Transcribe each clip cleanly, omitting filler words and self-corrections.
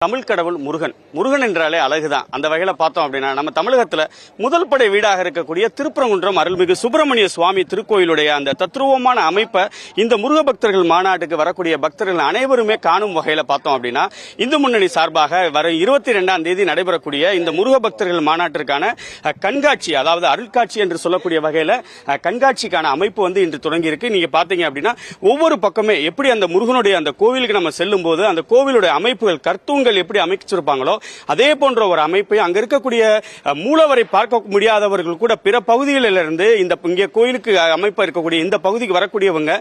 தமிழ் கடவுள் முருகன் என்றாலே அழகுதான். அந்த வகையில பார்த்தோம் அப்படின்னா நம்ம தமிழகத்துல முதல் படை வீடாக இருக்கக்கூடிய திருப்பரங்குன்றம் அருள்மிகு சுப்பிரமணிய சுவாமி திருக்கோயிலுடைய அந்த தத்ரூபமான அமைப்பை இந்த முருக பக்தர்கள் மாநாட்டுக்கு வரக்கூடிய பக்தர்கள் அனைவருமே காணும் வகையில பார்த்தோம் அப்படின்னா இந்து முன்னணி சார்பாக வர 22ஆம் தேதி நடைபெறக்கூடிய இந்த முருக பக்தர்கள் மாநாட்டிற்கான கண்காட்சி, அதாவது அருள்காட்சி என்று சொல்லக்கூடிய வகையில கண்காட்சிக்கான அமைப்பு இன்று தொடங்கி இருக்கு. நீங்க பாத்தீங்க அப்படின்னா ஒவ்வொரு பக்கமே எப்படி அந்த முருகனுடைய அந்த கோவிலுக்கு நம்ம செல்லும் போது அந்த கோவிலுடைய அமைப்புகள் கர்த்தூங்கள் எப்படி அமைச்சிருப்பாங்களோ அதே போன்ற ஒரு அமைப்பை அங்க இருக்கக்கூடிய மூலவரை பார்க்க முடியாதவர்கள் கூட பிற பகுதிகளில் இருந்து இங்கே கோயிலுக்கு அமைப்பு இருக்கக்கூடிய இந்த பகுதிக்கு வரக்கூடியவங்க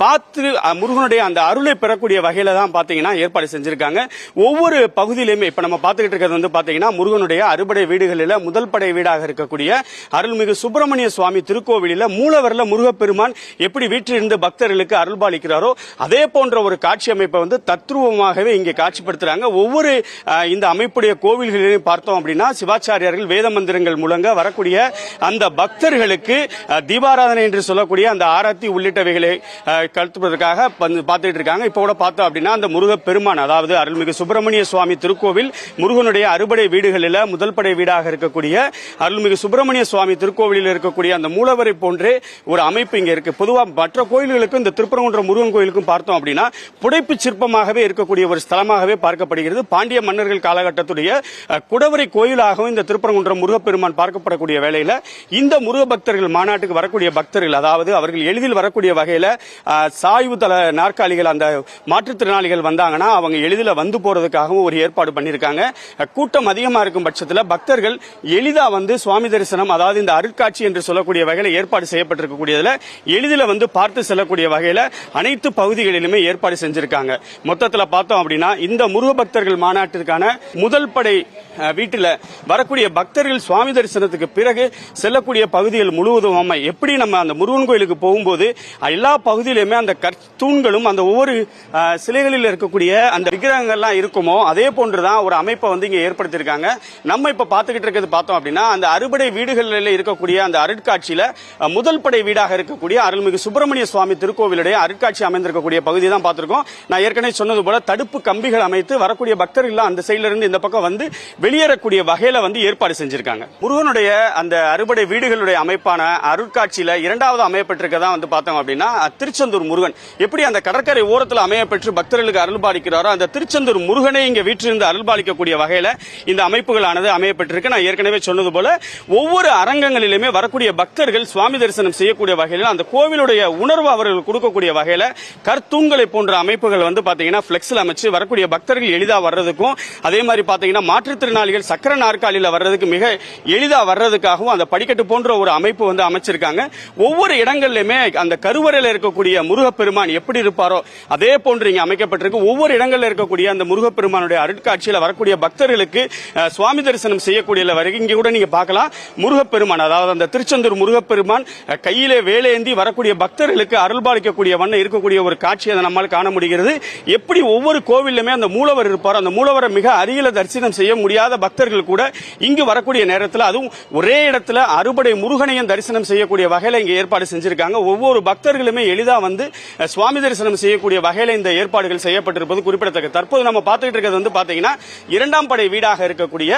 பார்த்து முருகனுடைய அந்த அருளை பெறக்கூடிய வகையில தான் பாத்தீங்கன்னா ஏற்பாடு செஞ்சிருக்காங்க. ஒவ்வொரு பகுதியிலுமே இப்ப நம்ம பார்த்துக்கிட்டு இருக்கிறது பாத்தீங்கன்னா முருகனுடைய அறுபடை வீடுகளில் முதல் படை வீடாக இருக்கக்கூடிய அருள்மிகு சுப்பிரமணிய சுவாமி திருக்கோவிலில் மூலவரில் முருகப்பெருமான் எப்படி வீற்றிலிருந்து பக்தர்களுக்கு அருள்பாலிக்கிறாரோ அதே போன்ற ஒரு காட்சி அமைப்பை தத்ரூபமாகவே இங்கே காட்சிப்படுத்துறாங்க. ஒவ்வொரு இந்த அமைப்புடைய கோவில்களிலும் பார்த்தோம் அப்படின்னா சிவாச்சாரியார்கள் வேத மந்திரங்கள் முழங்க வரக்கூடிய அந்த பக்தர்களுக்கு தீபாராதனை என்று சொல்லக்கூடிய அந்த ஆரத்தி உள்ளிட்டவைகளை கழுத்துவதற்காக பார்த்துட்டு இருக்காங்க. இப்ப கூட பார்த்தோம் அப்படின்னா அந்த முருக பெருமான், அதாவது அருள்மிகு சுப்பிரமணிய சுவாமி திருக்கோவில் முருகனுடைய அறுபடை வீடுகளில் முதல் படை வீடாக இருக்கக்கூடிய அருள்மிகு சுப்பிரமணிய சுவாமி திருக்கோவிலில் இருக்கக்கூடிய அந்த மூலவரை போன்றே ஒரு அமைப்பு இங்க இருக்கு. பொதுவாக மற்ற கோயில்களுக்கும் இந்த திருப்பரங்குன்றம் முருகன் கோயிலுக்கும் பார்த்தோம் அப்படின்னா புடைப்பு சிற்பமாகவே இருக்கக்கூடிய ஒரு ஸ்தலமாகவே பார்க்கப்படுகிறது. பாண்டிய மன்னர்கள் காலகட்டத்துடைய குடவரை கோயிலாகவும் இந்த திருப்பரங்குன்றம் முருகப்பெருமான் பார்க்கப்படக்கூடிய வேளையில இந்த முருக பக்தர்கள் மாநாட்டுக்கு வரக்கூடிய பக்தர்கள், அதாவது அவர்கள் எளிதில் வரக்கூடிய வகையில சாய்வு தள நாற்காலிகள் அந்த மாற்றுத்திறனாளிகள் வந்தாங்கன்னா அவங்க எளிதில் வந்து போறதுக்காகவும் ஒரு ஏற்பாடு பண்ணியிருக்காங்க. கூட்டம் அதிகமா இருக்கும் பட்சத்தில் பக்தர்கள் எளிதா சுவாமி தரிசனம், அதாவது இந்த அருட்காட்சி என்று சொல்லக்கூடிய வகையில ஏற்பாடு செய்யப்பட்டிருக்கக்கூடியதுல எளிதில் பார்த்து செல்லக்கூடிய வகையில அனைத்து பகுதிகளிலுமே ஏற்பாடு செஞ்சிருக்காங்க. மொத்தத்தில் பார்த்தோம் அப்படின்னா இந்த முருக பக்தர்கள் மாநாட்டிற்கான முதல் படை வீட்டில் வரக்கூடிய பக்தர்கள் சுவாமி தரிசனத்துக்கு பிறகு செல்லக்கூடிய பகுதிகள் முழுவதும் எப்படி நம்ம அந்த முருகன் கோயிலுக்கு போகும்போது எல்லா பகுதியிலுமே அந்த கற்தூண்களும் அந்த ஒவ்வொரு சிலைகளில் இருக்கக்கூடிய அந்த விக்கிரகங்கள்லாம் இருக்குமோ அதே போன்றுதான் ஒரு அமைப்பை இங்க ஏற்படுத்தியிருக்காங்க. நம்ம இப்ப பார்த்துக்கிட்டு இருக்கிறது பார்த்தோம் அப்படின்னா அந்த அறுபடை வீடுகளில் இருக்கக்கூடிய அந்த அருட்காட்சியில முதல் படை வீடாக இருக்கக்கூடிய அருள்மிகு சுப்பிரமணிய சுவாமி திருக்கோவிலுடைய அருட்காட்சி அமைந்திருக்கக்கூடிய பகுதி தான் பார்த்திருக்கோம். நான் ஏற்கனவே சொன்னது போல தடுப்பு கம்பிகள் அமைத்து வரக்கூடிய பக்தர்கள் அந்த சைடுல இருந்து இந்த பக்கம் வெளியேறக்கூடிய வகையில ஏற்பாடு செஞ்சிருக்காங்க. முருகனுடைய அந்த அறுபடை வீடுகளுடைய அமைப்பான அருட்காட்சியில இரண்டாவது அமையப்பட்டிருக்கதா பார்த்தோம் அப்படின்னா திருச்செந்தூர் முருகன் எப்படி அந்த கடற்கரை ஓரத்தில் அமையப்பெற்று பக்தர்களுக்கு அருள்பாலிக்கிறாரோ அந்த திருச்செந்தூர் முருகனை இங்க வீற்றிலிருந்து அருள்பாலிக்கக்கூடிய வகையில இந்த அமைப்புகளானது அமையப்பட்டிருக்கு. நான் ஏற்கனவே சொன்னது போல ஒவ்வொரு அரங்கங்களிலுமே வரக்கூடிய பக்தர்கள் சுவாமி தரிசனம் செய்யக்கூடிய வகையில் அந்த கோவிலுடைய உணர்வு அவர்கள் கொடுக்கக்கூடிய வகையில கற்தூண்களை போன்ற அமைப்புகள் பாத்தீங்கன்னா பிளெக்ஸ்ல அமைச்சு வரக்கூடிய பக்தர்கள் எளிதா வர்றதுக்கும் அதே மாதிரி பாத்தீங்கன்னா மாற்றுத்திறனாளிகள் சக்கர நாற்காலியில வர்றதுக்கு மிக எளிதா வர்றதுக்காகவும் அந்த படிக்கட்டு போன்ற ஒரு அமைப்பு அமைச்சிருக்காங்க. ஒவ்வொரு இடங்களிலுமே அந்த கருவறையில் இருக்கக்கூடிய முருகப்பெருமான் எப்படி இருப்பாரோ அதே போன்று இங்க அமைக்கப்பட்டிருக்கு. ஒவ்வொரு இடங்களில் இருக்கக்கூடிய அந்த முருகப்பெருமானுடைய அருட்காட்சியில் வரக்கூடிய பக்தர்களுக்கு சுவாமி தரிசனம் செய்யக்கூடிய வரைக்கும் இங்க கூட நீங்க பார்க்கலாம் முருகப்பெருமான், அதாவது அந்த திருச்செந்தூர் முருகப்பெருமான் கையிலே வேலேந்தி வரக்கூடிய பக்தர்களுக்கு அருள்பாலிக்கக்கூடிய வண்ணம் இருக்கக்கூடிய ஒரு காட்சியை நம்மால் காண முடிகிறது. எப்படி ஒவ்வொரு கோவிலுமே அந்த மூலவர் இருப்பார், அந்த மூலவரை மிக அருகில தரிசனம் செய்ய முடியாத பக்தர்கள் கூட இங்கு வரக்கூடிய நேரத்தில் அதுவும் ஒரே இடத்துல அறுபடை முருகனையும் தரிசனம் செய்யக்கூடிய வகையில இங்க ஏற்பாடு செஞ்சிருக்காங்க. ஒவ்வொரு பக்தர்களுமே எளிதா சுவாமி தரிசனம் செய்யக்கூடிய வகையில இந்த ஏற்பாடுகள் செய்யப்பட்டிருப்பது குறிப்பிடத்தக்கது. தற்போது நம்ம பார்த்துட்டு இருக்கிறது பாத்தீங்கன்னா இரண்டாம் படை வீடாக இருக்கக்கூடிய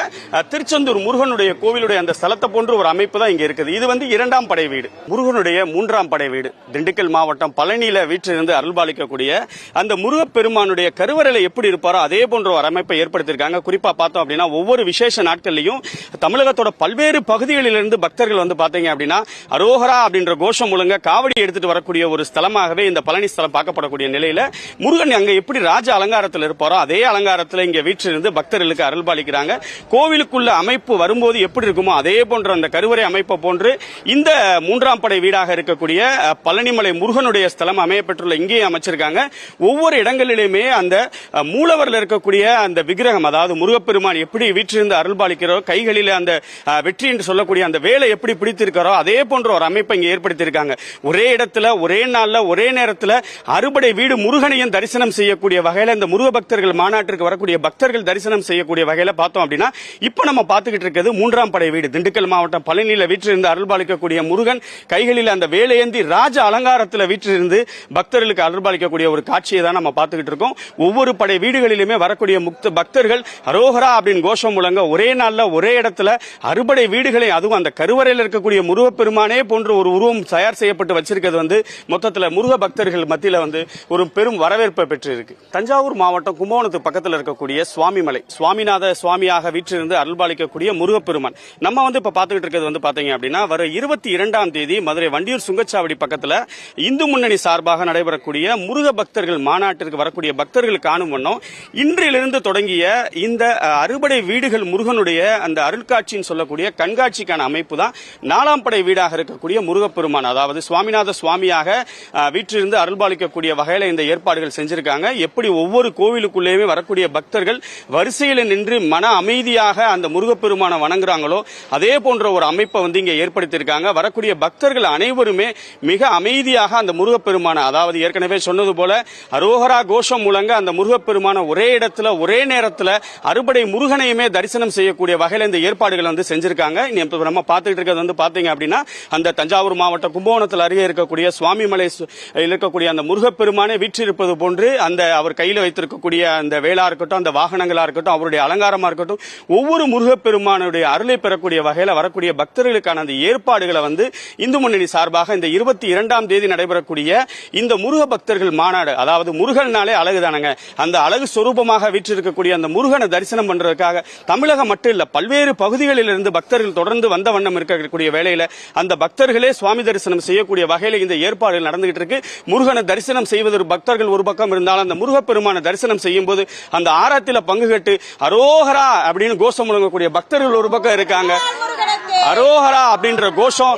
திருச்செந்தூர் முருகனுடைய கோவிலுடைய அந்த ஸ்தலத்தை போன்ற ஒரு அமைப்பு தான் இங்க இருக்குது. இது இரண்டாம் படை வீடு. முருகனுடைய மூன்றாம் படை வீடு திண்டுக்கல் மாவட்டம் பழனியில வீற்றிலிருந்து அருள்பாலிக்கக்கூடிய அந்த முருகப்பெருமானுடைய கருவறையில எப்படி இருப்பாரோ அதே போன்ற ஒரு அமைப்பை ஏற்படுத்தியிருக்காங்க. குறிப்பா பார்த்தோம் அப்படின்னா ஒவ்வொரு விசேஷ நாட்கள்லையும் தமிழகத்தோட பல்வேறு பகுதிகளிலிருந்து பக்தர்கள் பாத்தீங்க அப்படின்னா அரோகரா அப்படின்ற கோஷம் முழங்க காவடி எடுத்துட்டு வரக்கூடிய ஒரு ஸ்தலமாகவே இந்த பழனி ஸ்தலம் பார்க்கப்படக்கூடிய நிலையில முருகன் அங்க எப்படி ராஜ அலங்காரத்தில் இருப்பாரோ அதே அலங்காரத்தில் இங்க வீற்றிலிருந்து பக்தர்களுக்கு அருள்பாலிக்கிறாங்க. கோவிலுக்குள்ள அமைப்பு வரும்போது எப்படி இருக்குமோ அதே போன்ற அந்த கருவறை அமைப்பை போன்று இந்த மூன்றாம் படை வீடாக இருக்கக்கூடிய பழனிமலை முருகனுடைய ஸ்தலம் அமையப்பெற்றுள்ள இங்கே அமைச்சிருக்காங்க. ஒவ்வொரு இடங்களிலுமே அந்த மூலவரில் இருக்கக்கூடிய அந்த விக்கிரகம், அதாவது முருகப்பெருமான் எப்படி எப்படி வீற்றிருந்து அருள்பாலிக்கிறோ, கைகளில் அந்த வெற்றி என்று சொல்லக்கூடிய அந்த வேலை எப்படி பிடித்திருக்கிறோ அதே போன்ற ஒரு அமைப்பை இங்க ஏற்படுத்தியிருக்காங்க. ஒரே இடத்துல ஒரே நாள்ல ஒரே நேரத்துல அறுபடை வீடு முருகனையும் தரிசனம் செய்யக்கூடிய வகையில இந்த முருக பக்தர்கள் மாநாட்டிற்கு வரக்கூடிய பக்தர்கள் தரிசனம் செய்யக்கூடிய வகையில பார்த்தோம் அப்படின்னா இப்ப நம்ம பார்த்துக்கிட்டு இருக்கிறது 3ஆம் படை வீடு. திண்டுக்கல் மாவட்டம் பழனியில வீற்றிருந்து அருள்பாலிக்கக்கூடிய முருகன் கைகளில் அந்த வேலையேந்தி ராஜ அலங்காரத்தில் வீற்றிருந்து பக்தர்களுக்கு அருள்பாலிக்கக்கூடிய ஒரு காட்சியை தான் நம்ம பார்த்துக்கிட்டு இருக்கோம். ஒவ்வொரு படை வீடுகளிலுமே வரக்கூடிய பக்தர்கள் அரோகரா அப்படின்னு கோஷம் முழங்க ஒரே நாள்ல ஒரே இடத்துல அறுபடை வீடுகளை, அதுவும் அந்த கருவறையில் இருக்கக்கூடிய முருகப்பெருமானே போன்ற ஒரு உருவம் தயார் செய்யப்பட்டு வச்சிருக்கிறது மொத்தத்தில் முருக பக்தர்கள் மத்தியில் ஒரு பெரும் வரவேற்பை பெற்று இருக்கு. தஞ்சாவூர் மாவட்டம் கும்பகோணத்துக்கு பக்கத்தில் இருக்கக்கூடிய சுவாமிமலை சுவாமிநாத சுவாமியாக வீற்றிருந்து அருள்பாலிக்கக்கூடிய முருகப்பெருமான் நம்ம இப்ப பாத்துக்கிட்டு இருக்கிறது பாத்தீங்க அப்படின்னா வர 22ஆம் தேதி மதுரை வண்டியூர் சுங்கச்சாவடி பக்கத்துல இந்து முன்னணி சார்பாக நடைபெறக்கூடிய முருக பக்தர்கள் மாநாட்டிற்கு வரக்கூடிய பக்தர்கள் காணும் வண்ணம் இன்றிலிருந்து தொடங்கிய இந்த அறுபடை வீடுகள் முருகனுடைய அந்த அருள்காட்சின்னு சொல்லக்கூடிய கண்காட்சிக்கான அமைப்பு தான் 4ஆம் படை வீடாக இருக்கக்கூடிய முருகப்பெருமான், அதாவது சுவாமிநாத சுவாமியாக வீற்றிருந்து அருள்பாலிக்கக்கூடிய வகையில இந்த ஏற்பாடுகள் செஞ்சிருக்காங்க. எப்படி ஒவ்வொரு கோவிலுக்குள்ளேயுமே வரக்கூடிய பக்தர்கள் வரிசையில் நின்று மன அமைதியாக அந்த முருகப்பெருமான வணங்குறாங்களோ அதே போன்ற ஒரு அமைப்பை இங்க ஏற்படுத்தியிருக்காங்க. வரக்கூடிய பக்தர்கள் அனைவருமே மிக அமைதியாக அந்த முருகப்பெருமான, அதாவது ஏற்கனவே சொன்னது போல அரோகரா கோஷம் முழங்க அந்த முருகப்பெருமான ஒரே இடத்துல ஒரே நேரத்தில் அறுபடை முருகனையுமே தரிசனம் செய்யக்கூடிய வகையில் இந்த ஏற்பாடுகள் செஞ்சிருக்காங்க. நம்ம பார்த்துட்டு இருக்கிறது பாத்தீங்க அப்படின்னா அந்த தஞ்சாவூர் மாவட்டம் கும்பகோணத்தில் அருகே இருக்கக்கூடிய சுவாமிமலை இருக்கக்கூடிய அந்த முருகப்பெருமானே வீற்றிருப்பது போன்று அந்த அவர் கையில் வைத்திருக்கக்கூடிய அந்த வேளா இருக்கட்டும், அந்த வாகனங்களா இருக்கட்டும், அவருடைய அலங்காரமா இருக்கட்டும், ஒவ்வொரு முருகப்பெருமானுடைய அருளை பெறக்கூடிய வகையில் வரக்கூடிய பக்தர்களுக்கான அந்த ஏற்பாடுகளை இந்து முன்னணி சார்பாக இந்த 22ஆம் தேதி நடைபெறக்கூடிய இந்த முருக பக்தர்கள் மாநாடு, அதாவது முருகனாலே அழகுதானங்க, அந்த அழகு சொரூபமாக வீற்றிருக்கக்கூடிய அந்த முருகனை தரிசனம் பண்றதுக்காக தமிழகம் மட்டும் இல்ல பல்வேறு பகுதிகளில் இருந்து பக்தர்கள் தொடர்ந்து வந்த வண்ணம் இருக்கக்கூடிய வேளையில அந்த பக்தர்களே சுவாமி தரிசனம் செய்யக்கூடிய வகையில் இந்த ஏற்பாடுகள் நடந்துகிட்டு இருக்கு. முருகனை தரிசனம் செய்வதற்கு பக்தர்கள் ஒரு பக்கம் இருந்தாலும் அந்த முருகப்பெருமான தரிசனம் செய்யும் போது அந்த ஆராத்தில பங்கு கட்டு அரோகரா அப்படின்னு கோஷம் முழங்கக்கூடிய பக்தர்கள் ஒரு பக்கம் இருக்காங்க. அரோகரா அப்படின்ற கோஷம்,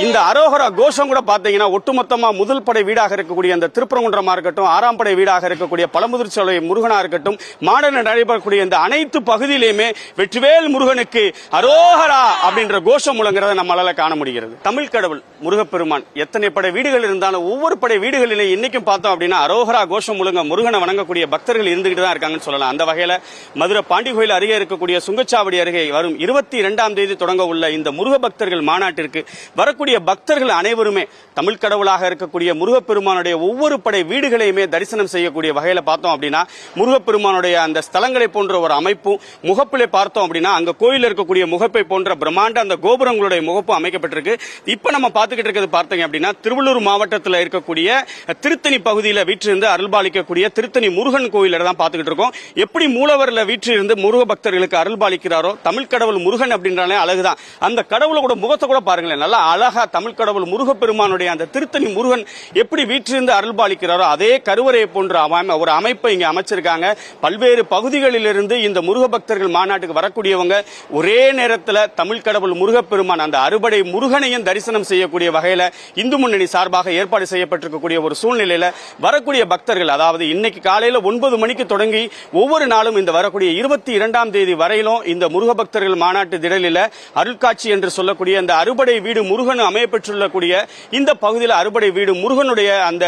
இந்த அரோகரா கோஷம் கூட பாத்தீங்கன்னா ஒட்டுமொத்தமா முதல் படை வீடாக இருக்கக்கூடிய அந்த திருப்பரங்குன்றமா இருக்கட்டும், 6ஆம் படை வீடாக இருக்கக்கூடிய பழமுதிர்ச்சோலை முருகனா இருக்கட்டும், மாடல நடைபெறக்கூடிய இந்த அனைத்து பகுதியிலுமே வெற்றிவேல் முருகனுக்கு அரோகரா அப்படின்ற கோஷம் முழங்குறத நம்மளால காண முடிகிறது. தமிழ் கடவுள் முருகப்பெருமான் எத்தனை படை வீடுகள் இருந்தாலும் ஒவ்வொரு படை வீடுகளிலே இன்னைக்கும் பார்த்தோம் அப்படின்னா அரோகரா கோஷம் முழங்க முருகனை வணங்கக்கூடிய பக்தர்கள் இருந்துகிட்டு தான் இருக்காங்கன்னு சொல்லலாம். அந்த வகையில மதுரை பாண்டி கோயில் அருகே இருக்கக்கூடிய சுங்கச்சாவடி அருகே வரும் 22ஆம் தேதி தொடங்க உள்ள இந்த முருக பக்தர்கள் மாநாட்டிற்கு வரக்கூடிய பக்தர்கள் அனைவருமே தமிழ் கடவுளாக இருக்கக்கூடிய முருகப்பெருமானுடைய ஒவ்வொரு படை வீடுகளையுமே தரிசனம் செய்யக்கூடிய வகையில பார்த்தோம் அப்படின்னா முருகப்பெருமானுடைய அந்த ஸ்தலங்களை போன்ற ஒரு அமைப்பும் முகப்பிலே பார்த்தோம் அப்படின்னா அங்க கோயில் இருக்கக்கூடிய முகப்பை போன்ற பிரம்மாண்ட அந்த கோபுரங்களுடைய முகப்பு அமைக்கப்பட்டிருக்கு. இப்ப நம்ம பார்த்துக்கிட்டு இருக்கிறது பார்த்தீங்க அப்படின்னா திருவள்ளூர் மாவட்டத்தில் இருக்கக்கூடிய திருத்தணி பகுதியில் வீற்றிருந்து அருள்பாலிக்கக்கூடிய திருத்தணி முருகன் கோயில தான் பார்த்துக்கிட்டு இருக்கோம். எப்படி மூலவர்ல வீற்றிருந்து முருக பக்தர்களுக்கு அருள்பாலிக்கிறாரோ தமிழ் கடவுள் முருகன் அப்படின்றாலே அழகுதான். அந்த கடவுளோட முகத்தை கூட பாருங்களேன், நல்லா அழகா தமிழ் கடவுள் முருகப்பெருமானுடைய அந்த திருத்தணி முருகன் எப்படி வீற்றிருந்து அருள்பாலிக்கிறாரோ அதே கருவறையை போன்ற ஒரு அமைப்பை இங்க அமைச்சிருக்காங்க. பல்வேறு பகுதிகளிலிருந்து இந்த முருக பக்தர்கள் மாநாட்டுக்கு வரக்கூடியவங்க ஒரே நேரத்தில் தமிழ் கடவுள் முருகப்பெருமான் அந்த அறுபடை முருகனையும் தரிசனம் செய்யக்கூடிய வகையில இந்து முன்னணி சார்பாக ஏற்பாடு செய்யப்பட்டிருக்கக்கூடிய ஒரு சூழ்நிலையில வரக்கூடிய பக்தர்கள், அதாவது இன்னைக்கு காலையில 9 மணிக்கு தொடங்கி ஒவ்வொரு நாளும் இந்த வரக்கூடிய 22ஆம் தேதி வரையிலும் இந்த முருக பக்தர்கள் மாநாட்டு திடலில் அருள்காட்சி என்று சொல்லக்கூடிய அந்த அறுபடை வீடு முருகன் அமையப்பெற்றுள்ளக்கூடிய இந்த பகுதியில் அறுபடை வீடு முருகனுடைய அந்த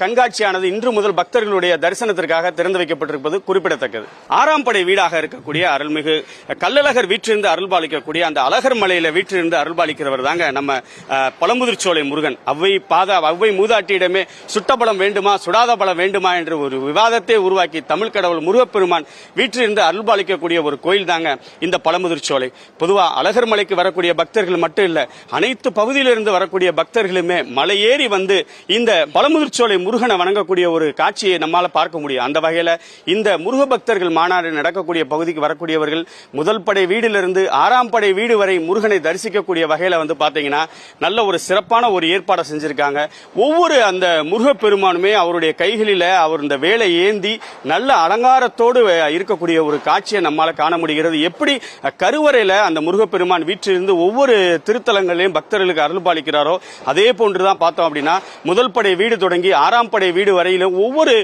கண்காட்சியானது இன்று முதல் பக்தர்களுடைய தரிசனத்திற்காக திறந்து வைக்கப்பட்டிருப்பது குறிப்பிடத்தக்கது. 6ஆம் படை வீடாக இருக்கக்கூடிய அருள்மிகு கள்ளழகர் வீற்றிருந்து அருள்பாலிக்கக்கூடிய அந்த அழகர் மலையில வீற்றிருந்து அருள்பாலிக்கிறவர் தாங்க நம்ம பழமுதிர்ச்சோலை முருகன். அவ்வை மூதாட்டியிடமே சுட்ட பலம் வேண்டுமா சுடாத பலம் வேண்டுமா என்று ஒரு விவாதத்தை உருவாக்கி தமிழ் கடவுள் முருகப்பெருமான் வீற்றிருந்து அருள்பாலிக்கக்கூடிய ஒரு கோயில் தாங்க இந்த பழமுதிர்ச்சோலை. பொதுவா அழகர் மலைக்கு வரக்கூடிய பக்தர்கள் மட்டும் இல்ல, அனைத்து பகுதியிலிருந்து வரக்கூடிய பக்தர்களுமே மலையேறி வந்து இந்த பழமுதிர்ச்சோலை முருகனை வணங்கக்கூடிய ஒரு காட்சியை நம்மால பார்க்க முடியும். அந்த வகையில இந்த முருக பக்தர்கள் மாநாடு நடக்கக்கூடிய பகுதிக்கு வரக்கூடியவர்கள் முதல் படை வீடிலிருந்து 6ஆம் படை வீடு வரை முருகனை தரிசிக்கக்கூடிய வகையில பாத்தீங்கன்னா நல்ல ஒரு சிறப்பான ஒரு ஏற்பாடு செஞ்சிருக்காங்க. ஒவ்வொரு அந்த முருகப்பெருமானுமே அவருடைய கைகளில அவர் இந்த வேலை ஏந்தி நல்ல அலங்காரத்தோடு இருக்கக்கூடிய ஒரு காட்சியை நம்மால காண முடிகிறது. எப்படி கருவறையில அந்த முருகப்பெருமான் வீற்றிலிருந்து ஒவ்வொரு திருத்தலங்களையும் பக்தர்களுக்கு பக்தர்களுக்கு அருள் பாலிக்கிறாரோ அதே போன்றுதான் பார்த்தோம் அப்படின்னா முதல் படை வீடு தொடங்கி 6ஆம் படை வீடு வரையிலும் ஒவ்வொரு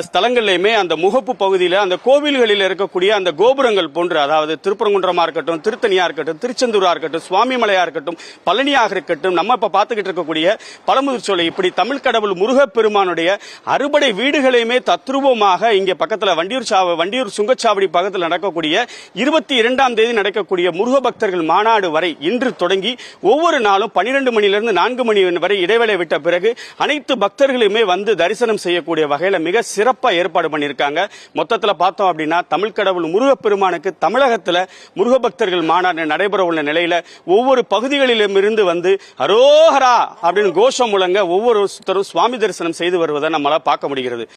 ஸ்தலங்களிலுமே அந்த முகப்பு பகுதியில் அந்த கோவில்களில் இருக்கக்கூடிய அந்த கோபுரங்கள் போன்று, அதாவது திருப்பரங்குன்றமா இருக்கட்டும், திருத்தணியா இருக்கட்டும், திருச்செந்தூரா இருக்கட்டும், சுவாமிமலையா இருக்கட்டும், பழனியாக இருக்கட்டும், நம்ம இப்ப பார்த்துக்கிட்டு இருக்கக்கூடிய பழமுதிர்ச்சோலை, இப்படி தமிழ் கடவுள் முருகப்பெருமானுடைய அறுபடை வீடுகளையுமே தத்ரூபமாக இங்க பக்கத்துல வண்டியூர் சுங்கச்சாவடி பக்கத்தில் நடக்கக்கூடிய 22ஆம் தேதி நடக்கக்கூடிய முருக பக்தர்கள் மாநாடு வரை இன்று தொடங்கி ஒவ்வொரு நாளும் 12 மணியிலிருந்து 4 மணி வரை இடைவேளை விட்ட பிறகு அனைத்து பக்தர்களுமே வந்து தரிசனம் செய்யக்கூடிய வகையில மிக சிறப்பா ஏற்பாடு பண்ணியிருக்காங்க. மொத்தத்துல பார்த்தோம் அப்படின்னா தமிழ் கடவுள் முருகப்பெருமானுக்கு தமிழகத்துல முருக பக்தர்கள் மாநாடு நடைபெற உள்ள நிலையில ஒவ்வொரு பகுதிகளிலும் இருந்து வந்து அரோஹரா அப்படின்னு கோஷம் முழங்க ஒவ்வொருத்தரும் சுவாமி தரிசனம் செய்து வருவதை நம்மளால பார்க்க முடிகிறது.